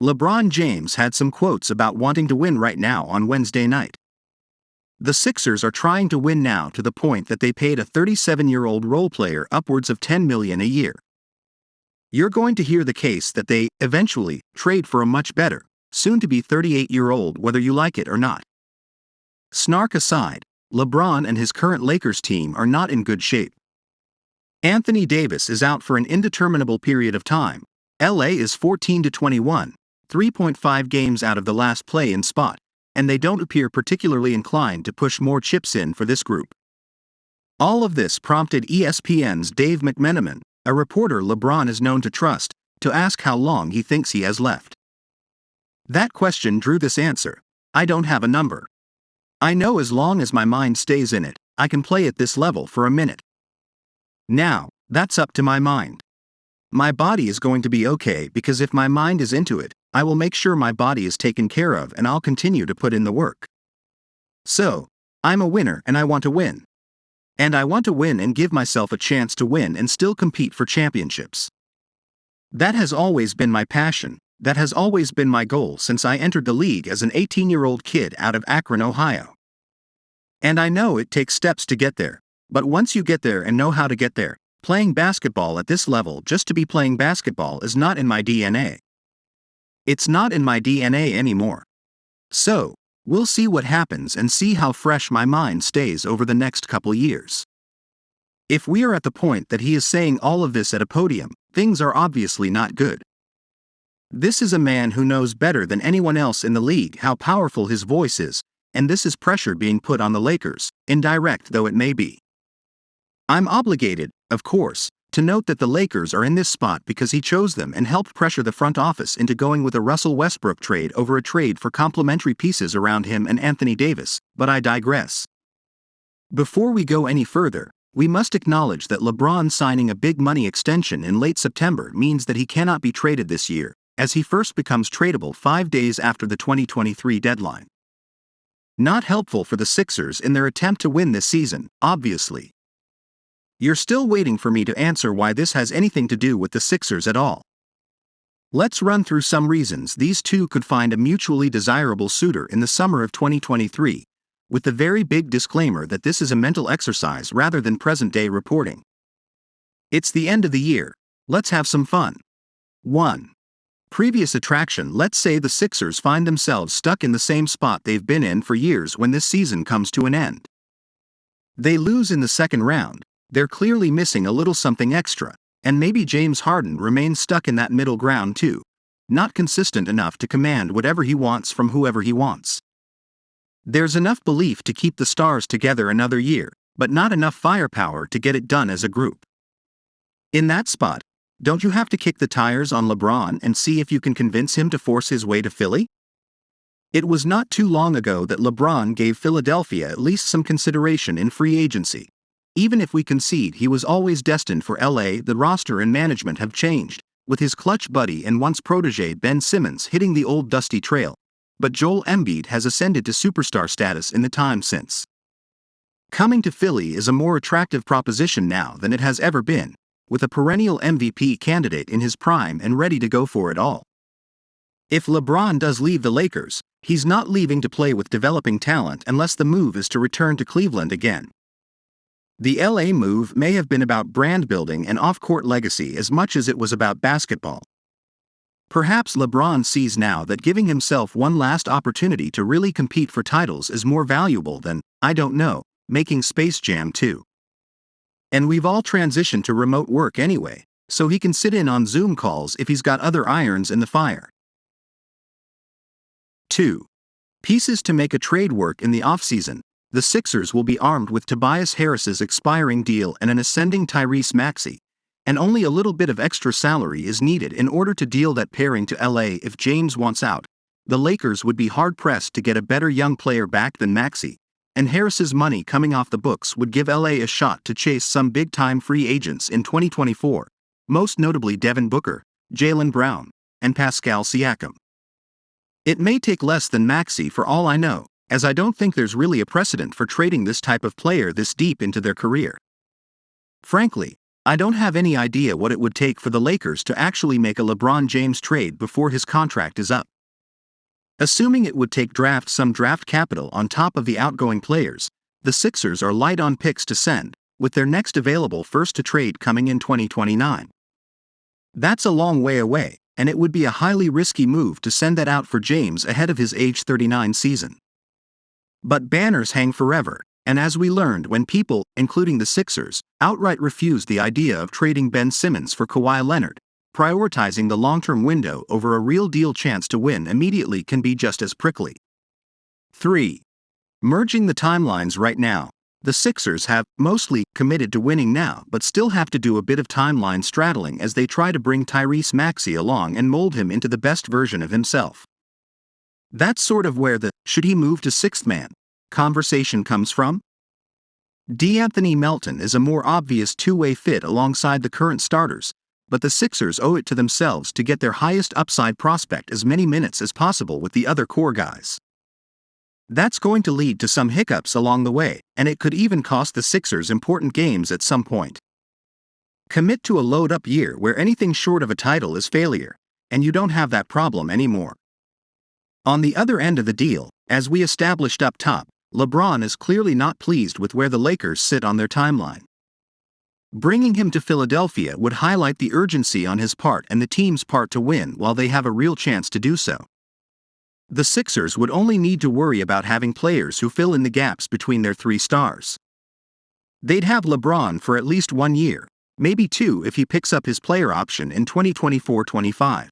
LeBron James had some quotes about wanting to win right now on Wednesday night. The Sixers are trying to win now to the point that they paid a 37-year-old role player upwards of $10 million a year. You're going to hear the case that they, eventually, trade for a much better, soon-to-be 38-year-old whether you like it or not. Snark aside, LeBron and his current Lakers team are not in good shape. Anthony Davis is out for an indeterminable period of time. LA is 14-21, 3.5 games out of the last play-in spot, and they don't appear particularly inclined to push more chips in for this group. All of this prompted ESPN's Dave McMenamin, a reporter LeBron is known to trust, to ask how long he thinks he has left. That question drew this answer: I don't have a number. I know as long as my mind stays in it, I can play at this level for a minute. Now, that's up to my mind. My body is going to be okay because if my mind is into it, I will make sure my body is taken care of and I'll continue to put in the work. So, I'm a winner and I want to win. And I want to win and give myself a chance to win and still compete for championships. That has always been my passion, that has always been my goal since I entered the league as an 18-year-old kid out of Akron, Ohio. And I know it takes steps to get there, but once you get there and know how to get there, playing basketball at this level just to be playing basketball is not in my DNA. It's not in my DNA anymore. So, we'll see what happens and see how fresh my mind stays over the next couple years. If we are at the point that he is saying all of this at a podium, things are obviously not good. This is a man who knows better than anyone else in the league how powerful his voice is, and this is pressure being put on the Lakers, indirect though it may be. I'm obligated, of course, to note that the Lakers are in this spot because he chose them and helped pressure the front office into going with a Russell Westbrook trade over a trade for complementary pieces around him and Anthony Davis, but I digress. Before we go any further, we must acknowledge that LeBron signing a big money extension in late September means that he cannot be traded this year, as he first becomes tradable 5 days after the 2023 deadline. Not helpful for the Sixers in their attempt to win this season, obviously. You're still waiting for me to answer why this has anything to do with the Sixers at all. Let's run through some reasons these two could find a mutually desirable suitor in the summer of 2023, with the very big disclaimer that this is a mental exercise rather than present-day reporting. It's the end of the year, let's have some fun. 1. Previous attraction. Let's say the Sixers find themselves stuck in the same spot they've been in for years when this season comes to an end. They lose in the second round. They're clearly missing a little something extra, and maybe James Harden remains stuck in that middle ground too, not consistent enough to command whatever he wants from whoever he wants. There's enough belief to keep the stars together another year, but not enough firepower to get it done as a group. In that spot, don't you have to kick the tires on LeBron and see if you can convince him to force his way to Philly? It was not too long ago that LeBron gave Philadelphia at least some consideration in free agency. Even if we concede he was always destined for LA, the roster and management have changed, with his clutch buddy and once protege Ben Simmons hitting the old dusty trail. But Joel Embiid has ascended to superstar status in the time since. Coming to Philly is a more attractive proposition now than it has ever been, with a perennial MVP candidate in his prime and ready to go for it all. If LeBron does leave the Lakers, he's not leaving to play with developing talent unless the move is to return to Cleveland again. The LA move may have been about brand building and off-court legacy as much as it was about basketball. Perhaps LeBron sees now that giving himself one last opportunity to really compete for titles is more valuable than, I don't know, making Space Jam 2. And we've all transitioned to remote work anyway, so he can sit in on Zoom calls if he's got other irons in the fire. 2. Pieces to make a trade work in the offseason. The Sixers will be armed with Tobias Harris's expiring deal and an ascending Tyrese Maxey, and only a little bit of extra salary is needed in order to deal that pairing to LA if James wants out. The Lakers would be hard-pressed to get a better young player back than Maxey, and Harris's money coming off the books would give LA a shot to chase some big-time free agents in 2024, most notably Devin Booker, Jaylen Brown, and Pascal Siakam. It may take less than Maxey for all I know, as I don't think there's really a precedent for trading this type of player this deep into their career. Frankly, I don't have any idea what it would take for the Lakers to actually make a LeBron James trade before his contract is up. Assuming it would take some draft capital on top of the outgoing players, the Sixers are light on picks to send, with their next available first to trade coming in 2029. That's a long way away, and it would be a highly risky move to send that out for James ahead of his age 39 season. But banners hang forever, and as we learned when people, including the Sixers, outright refused the idea of trading Ben Simmons for Kawhi Leonard, prioritizing the long-term window over a real-deal chance to win immediately can be just as prickly. 3. Merging the timelines right now. The Sixers have mostly committed to winning now but still have to do a bit of timeline straddling as they try to bring Tyrese Maxey along and mold him into the best version of himself. That's sort of where the "should he move to sixth man" conversation comes from. De'Anthony Melton is a more obvious two-way fit alongside the current starters, but the Sixers owe it to themselves to get their highest upside prospect as many minutes as possible with the other core guys. That's going to lead to some hiccups along the way, and it could even cost the Sixers important games at some point. Commit to a load-up year where anything short of a title is failure, and you don't have that problem anymore. On the other end of the deal, as we established up top, LeBron is clearly not pleased with where the Lakers sit on their timeline. Bringing him to Philadelphia would highlight the urgency on his part and the team's part to win while they have a real chance to do so. The Sixers would only need to worry about having players who fill in the gaps between their three stars. They'd have LeBron for at least 1 year, maybe 2 if he picks up his player option in 2024-25.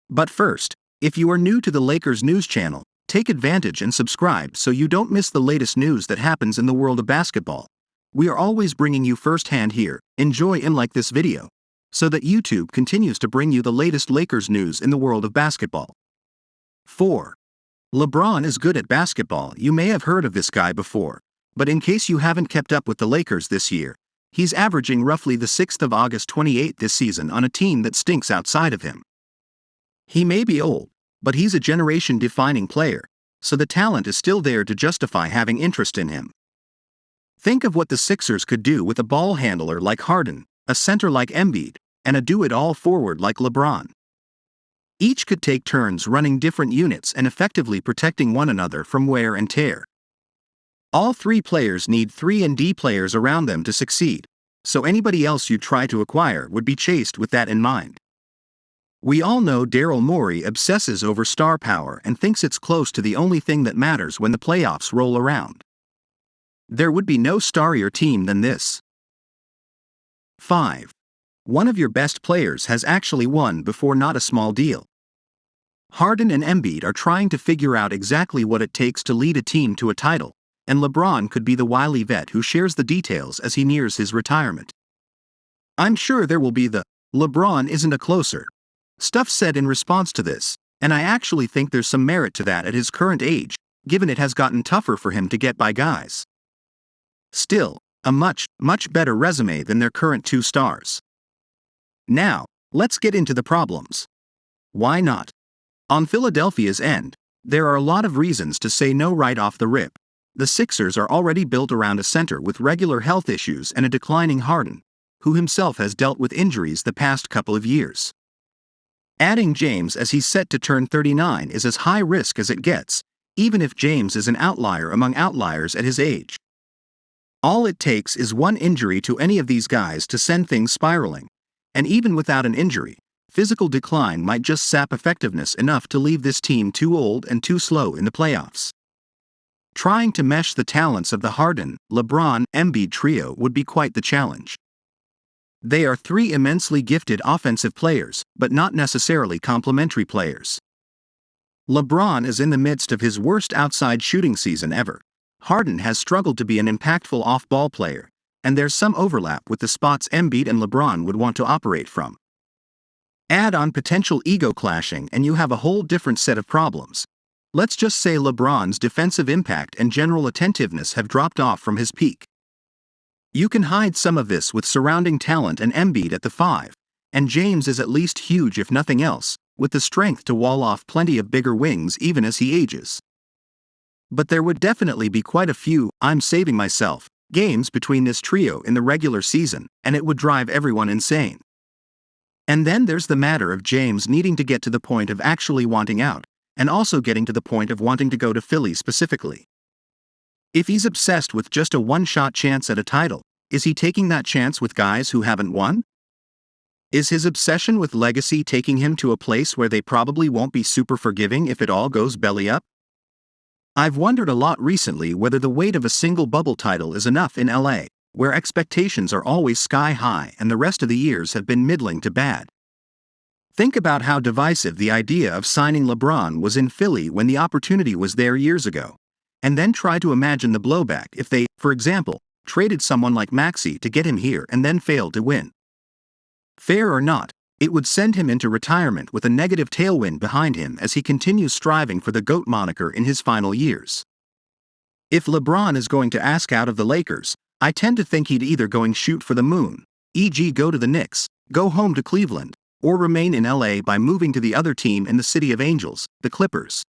But first, if you are new to the Lakers news channel, take advantage and subscribe so you don't miss the latest news that happens in the world of basketball. We are always bringing you firsthand here. Enjoy and like this video, so that YouTube continues to bring you the latest Lakers news in the world of basketball. 4. LeBron is good at basketball. You may have heard of this guy before, but in case you haven't kept up with the Lakers this year, he's averaging roughly the 6th of August 28 this season on a team that stinks outside of him. He may be old, but he's a generation-defining player, so the talent is still there to justify having interest in him. Think of what the Sixers could do with a ball handler like Harden, a center like Embiid, and a do-it-all forward like LeBron. Each could take turns running different units and effectively protecting one another from wear and tear. All three players need 3-and-D players around them to succeed, so anybody else you try to acquire would be chased with that in mind. We all know Daryl Morey obsesses over star power and thinks it's close to the only thing that matters when the playoffs roll around. There would be no starrier team than this. 5. One of your best players has actually won before. Not a small deal. Harden and Embiid are trying to figure out exactly what it takes to lead a team to a title, and LeBron could be the wily vet who shares the details as he nears his retirement. I'm sure there will be the "LeBron isn't a closer" stuff said in response to this, and I actually think there's some merit to that at his current age, given it has gotten tougher for him to get by guys. Still, a much better resume than their current 2 stars. Now, let's get into the problems. Why not? On Philadelphia's end, there are a lot of reasons to say no right off the rip. The Sixers are already built around a center with regular health issues and a declining Harden, who himself has dealt with injuries the past couple of years. Adding James as he's set to turn 39 is as high risk as it gets, even if James is an outlier among outliers at his age. All it takes is one injury to any of these guys to send things spiraling, and even without an injury, physical decline might just sap effectiveness enough to leave this team too old and too slow in the playoffs. Trying to mesh the talents of the Harden, LeBron, Embiid trio would be quite the challenge. They are 3 immensely gifted offensive players, but not necessarily complementary players. LeBron is in the midst of his worst outside shooting season ever. Harden has struggled to be an impactful off-ball player, and there's some overlap with the spots Embiid and LeBron would want to operate from. Add on potential ego clashing and you have a whole different set of problems. Let's just say LeBron's defensive impact and general attentiveness have dropped off from his peak. You can hide some of this with surrounding talent and Embiid at the 5, and James is at least huge if nothing else, with the strength to wall off plenty of bigger wings even as he ages. But there would definitely be quite a few "I'm saving myself" games between this trio in the regular season, and it would drive everyone insane. And then there's the matter of James needing to get to the point of actually wanting out, and also getting to the point of wanting to go to Philly specifically. If he's obsessed with just a one-shot chance at a title, is he taking that chance with guys who haven't won? Is his obsession with legacy taking him to a place where they probably won't be super forgiving if it all goes belly up? I've wondered a lot recently whether the weight of a single bubble title is enough in LA, where expectations are always sky high and the rest of the years have been middling to bad. Think about how divisive the idea of signing LeBron was in Philly when the opportunity was there years ago, and then try to imagine the blowback if they, for example, traded someone like Maxey to get him here and then failed to win. Fair or not, it would send him into retirement with a negative tailwind behind him as he continues striving for the GOAT moniker in his final years. If LeBron is going to ask out of the Lakers, I tend to think he'd either going shoot for the moon, e.g. go to the Knicks, go home to Cleveland, or remain in LA by moving to the other team in the City of Angels, the Clippers.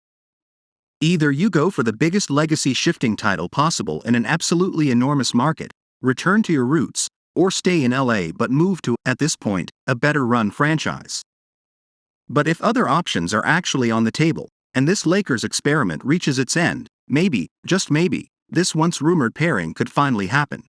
Either you go for the biggest legacy-shifting title possible in an absolutely enormous market, return to your roots, or stay in LA but move to, at this point, a better-run franchise. But if other options are actually on the table, and this Lakers experiment reaches its end, maybe, just maybe, this once-rumored pairing could finally happen.